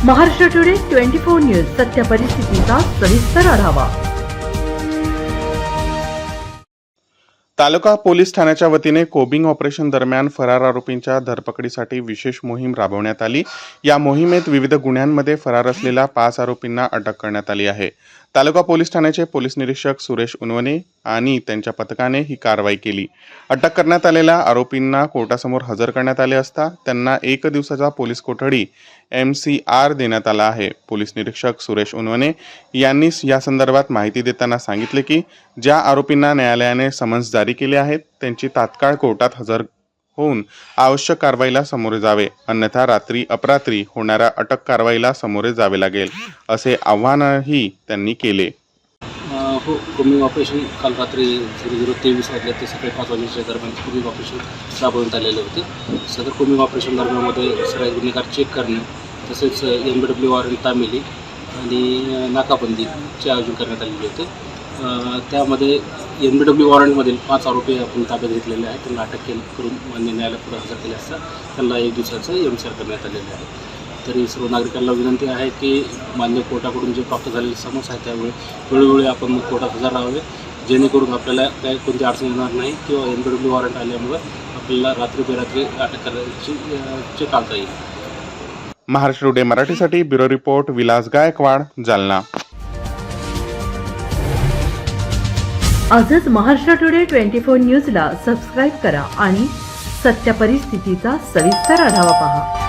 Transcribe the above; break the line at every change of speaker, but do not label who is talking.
Maharashtra today 24 news सत्य परिस्थितीचा सविस्तर आढावा।
तालुका पोलीस ठाण्याच्या वतीने कोबिंग ऑपरेशन दरम्यान फरार आरोपींच्या धरपकडीसाठी विशेष मोहीम राबवण्यात आली। या मोहिमेत विविध गुन्ह्यांमध्ये फरार असलेल्या 5 आरोपींना अटक करण्यात आली आहे। तालुका पोलीस ठाण्याचे पोलीस निरीक्षक सुरेश उनवणे आणि त्यांच्या पथकाने ही कारवाई केली। अटक करण्यात आलेल्या आरोपींना कोर्टासमोर हजर करण्यात आले असता त्यांना 1 दिवसाचा पोलीस कोठडी MCR देण्यात आला आहे। पोलीस निरीक्षक सुरेश उनवणे यांनी या संदर्भात माहिती देताना सांगितले की ज्या आरोपींना न्यायालयाने समन्स जारी केले आहेत त्यांची तात्काळ कोर्टात हजर होऊन आवश्यक कारवाईला सामोरे जावे, अन्यथा रात्री अपरात्री होणाऱ्या अटक कारवाईला सामोरे जावे लागेल, असे आवाहनही त्यांनी केले।
हो, कोमिंग ऑपरेशन काल रात्री 00:23 वाजल्या ते सकाळी 5 वाजेच्या दरम्यान कोमिंग ऑपरेशन राबवण्यात आलेले होते। सदर कोमिंग ऑपरेशन दरम्यानमध्ये सराईत गुन्हेगार चेक करणे तसेच MBW वॉरंट तामिली आणि नाकाबंदीचे आयोजन करण्यात आलेले होते। त्यामध्ये MBW वॉरंटमधील 5 आरोपी आपण ताब्यात घेतलेले आहेत। त्यांना अटक करून मान्य न्यायालयापुढे हजर केले असता त्यांना 1 दिवसाचं MCR करण्यात आलेले आहे। तरी सर्व नागरिकांना विनंती आहे की मान्य कोर्टाकडून जे प्राप्त झालेले समन्स आहे त्यामुळे वेळोवेळी आपण कोर्टात हजर राहावे, जेणेकरून आपल्याला काही कोणती अडचण येणार नाही किंवा MBW वॉरंट आल्यामुळे आपल्याला रात्री बेरात्री अटक करायची टाळता येईल।
महाराष्ट्र टुडे मराठीसाठी ब्युरो रिपोर्ट विलास गायकवाड, जालना।
आजच महाराष्ट्र टुडे 24 न्यूजला सबस्क्राईब करा आणि सत्य परिस्थितीचा सविस्तर आढावा पहा।